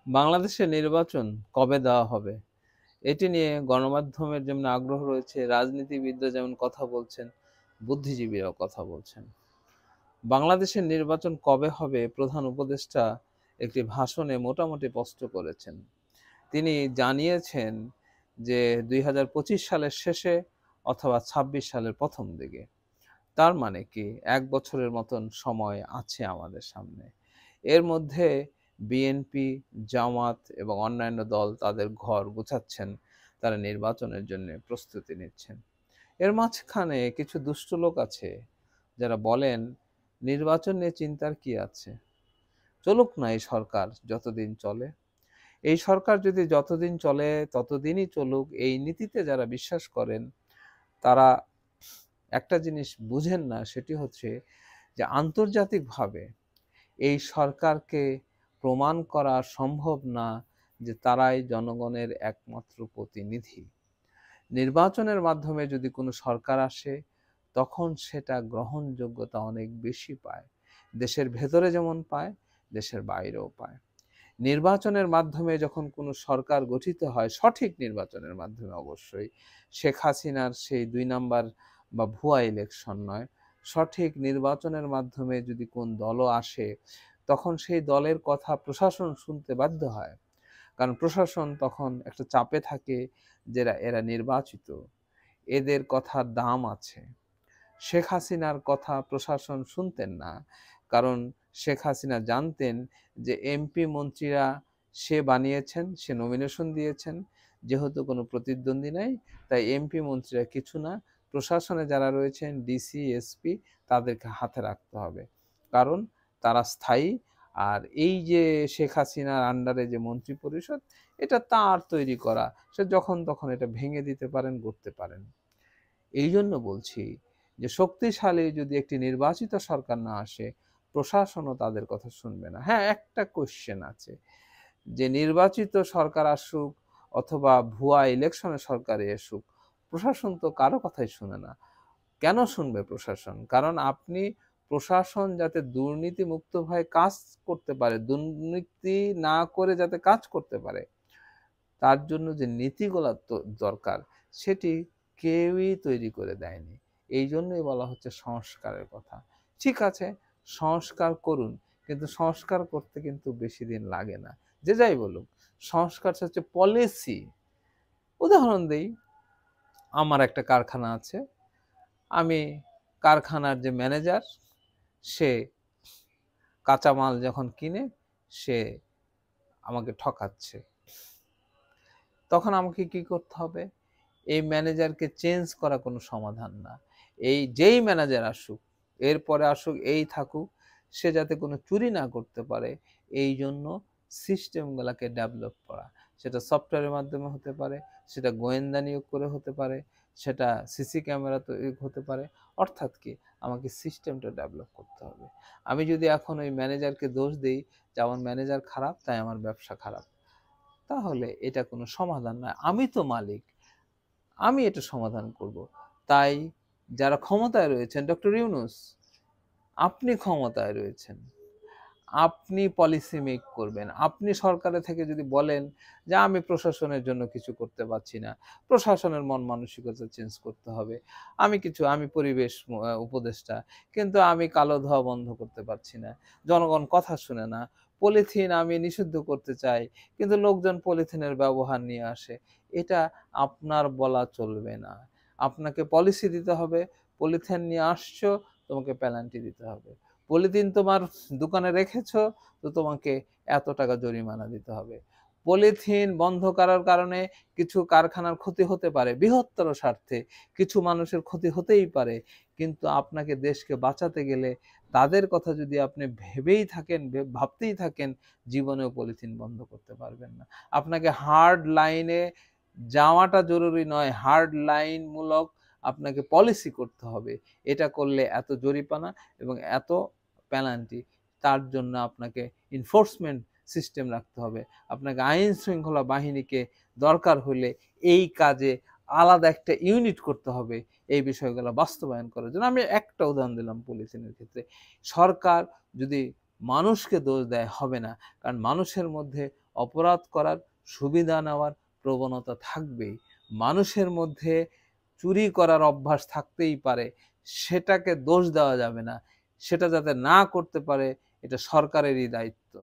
বাংলাদেশের নির্বাচন কবে দেওয়া হবে? এটি নিয়ে গণমাধ্যমের যেমন আগ্রহ রয়েছে, রাজনীতিবিদরা যেমন কথা বলছেন, বুদ্ধিজীবীরাও কথা বলছেন। বাংলাদেশের নির্বাচন কবে হবে প্রধান উপদেষ্টা একটি ভাষণে মোটামুটি স্পষ্ট করেছেন। তিনি জানিয়েছেন যে ২০২৫ সালের শেষে অথবা ২৬ সালের প্রথম দিকে। তার মানে কি ১ বছরের মতন সময় আছে আমাদের সামনে। এর মধ্যে বিএনপি, জামাত এবং অন্যান্য দল তাদের ঘর গোছাচ্ছেন। তারা নির্বাচনের জন্য প্রস্তুতি নিচ্ছেন। এর মাঝখানে কিছু দুষ্ট লোক আছে যারা বলেন, নির্বাচন নিয়ে চিন্তার কি আছে? চলুক না এই সরকার যতদিন চলে। এই সরকার যদি যতদিন চলে ততদিনই চলুক, এই নীতিতে যারা বিশ্বাস করেন তারা একটা জিনিস বুঝেন না, সেটি হচ্ছে যে আন্তর্জাতিকভাবে এই সরকারকে প্রমাণ করা সম্ভব না যে তারাই জনগণের একমাত্র প্রতিনিধি। নির্বাচনের মাধ্যমে যদি কোনো সরকার আসে তখন সেটা গ্রহণযোগ্যতা অনেক বেশি পায়। দেশের ভেতরে যেমন পায়, দেশের বাইরেও পায়। নির্বাচনের মাধ্যমে যখন কোনো সরকার গঠিত হয়, সঠিক নির্বাচনের মাধ্যমে অবশ্যই, শেখ হাসিনার সেই ২ নাম্বার বা ভুয়া ইলেকশন নয়, সঠিক নির্বাচনের মাধ্যমে যদি কোন দলও আসে, তখন সেই দলের কথা প্রশাসন শুনতে বাধ্য হয়। কারণ প্রশাসন তখন একটা চাপে থাকে যে এরা নির্বাচিত, এদের কথার দাম আছে। শেখ হাসিনার কথা প্রশাসন শুনতেন না, কারণ শেখ হাসিনা জানতেন যে এমপি মন্ত্রীরা সে বানিয়েছেন, সে নমিনেশন দিয়েছেন, যেহেতু কোনো প্রতিদ্বন্দ্বী নাই, তাই এমপি মন্ত্রীরা কিছু না, প্রশাসনে যারা রয়েছেন ডিসি, এসপি, তাদেরকে হাতে রাখতে হবে, কারণ তারা স্থায়ী। আর এই যে শেখ হাসিনার আন্ডারে যে মন্ত্রী পরিষদ, এটা তার তৈরি করা, সে যখন তখন এটা ভেঙে দিতে পারেন, করতে পারেন। এই জন্য বলছি যে শক্তিশালী যদি একটি নির্বাচিত সরকার না আসে, প্রশাসনও তাদের কথা শুনবে না। হ্যাঁ, একটা কোশ্চেন আছে যে নির্বাচিত সরকার আসুক অথবা ভুয়া ইলেকশনে সরকারে আসুক, প্রশাসন তো কারো কথাই শুনে না। কেন শুনবে প্রশাসন? কারণ আপনি প্রশাসন যাতে দুর্নীতিমুক্তভাবে কাজ করতে পারে, দুর্নীতি না করে যাতে কাজ করতে পারে, তার জন্য যে নীতিগুলা দরকার, সেটি কেউই তৈরি করে দেয়নি। এই জন্যই বলা হচ্ছে সংস্কারের কথা। ঠিক আছে, সংস্কার করুন, কিন্তু সংস্কার করতে কিন্তু বেশি দিন লাগে না। যে যাই বলুক, সংস্কার হচ্ছে পলিসি। উদাহরণ দেই, আমার একটা কারখানা আছে। আমি কারখানার যে ম্যানেজার, সে কাঁচামাল যখন কিনে, সে আমাকে ঠকাচ্ছে। তখন আমাকে কি করতে হবে? এই ম্যানেজারকে চেঞ্জ করা কোনো সমাধান না। এই যেই ম্যানেজার আসুক, এরপরে আসুক, এই থাকুক, সে যাতে কোনো চুরি না করতে পারে, এই জন্য সিস্টেমগুলোকে ডেভেলপ করা। সেটা সফটওয়্যারের মাধ্যমে হতে পারে, সেটা গোয়েন্দা নিয়োগ করে হতে পারে, সেটা সিসি ক্যামেরা তৈরি হতে পারে। অর্থাৎ কি, আমাকে সিস্টেমটা ডেভেলপ করতে হবে। আমি যদি এখন ওই ম্যানেজারকে দোষ দেই যে আমার ম্যানেজার খারাপ তাই আমার ব্যবসা খারাপ, তাহলে এটা কোনো সমাধান নয়। আমি তো মালিক, আমি এটা সমাধান করব। তাই যারা ক্ষমতায় রয়েছেন, ডক্টর ইউনূস, আপনি ক্ষমতায় রয়েছেন, আপনি পলিসি মেক করবেন। আপনি সরকারে থেকে যদি বলেন যে আমি প্রশাসনের জন্য কিছু করতে পারছি না, প্রশাসনের মন মানসিকতা চেঞ্জ করতে হবে। আমি পরিবেশ উপদেষ্টা, কিন্তু আমি কালো ধোঁয়া বন্ধ করতে পারছি না। জনগণ কথা শুনে না। পলিথিন আমি নিষিদ্ধ করতে চাই, কিন্তু লোকজন পলিথিনের ব্যবহার নিয়ে আসে। এটা আপনার বলা চলবে না। আপনাকে পলিসি দিতে হবে, পলিথিন নিয়ে আসছো, তোমাকে পেনাল্টি দিতে হবে। পলিথিন তোমার দোকানে রেখেছো, তো তোমাকে এত টাকা জরিমানা দিতে হবে। পলিথিন বন্ধ করার কারণে কিছু কারখানার ক্ষতি হতে পারে, বৃহত্তর স্বার্থে কিছু মানুষের ক্ষতি হতেই পারে, কিন্তু আপনাকে দেশকে বাঁচাতে গেলে তাদের কথা যদি আপনি ভেবেই থাকেন, ভাবতেই থাকেন, জীবনেও পলিথিন বন্ধ করতে পারবেন না। আপনাকে হার্ড লাইনে যাওয়াটা জরুরি নয়, হার্ড লাইন মূলক আপনাকে পলিসি করতে হবে। এটা করলে এত জরিমানা এবং এত পেনাল্টি, তার জন্য আপনাকে এনফোর্সমেন্ট সিস্টেম রাখতে হবে। আপনাকে আইন শৃঙ্খলা বাহিনীকে দরকার হলে এই কাজে আলাদা একটা ইউনিট করতে হবে, এই বিষয়গুলো বাস্তবায়ন করার জন্য। আমি একটা উদাহরণ দিলাম পলিথিনের ক্ষেত্রে। সরকার যদি মানুষকে দোষ দেয় হবে না, কারণ মানুষের মধ্যে অপরাধ করার, সুবিধা নেওয়ার প্রবণতা থাকবেই। মানুষের মধ্যে চুরি করার অভ্যাস থাকতেই পারে, সেটাকে দোষ দেওয়া যাবে না। সেটা যাতে না করতে পারে, এটা সরকারেরই দায়িত্ব।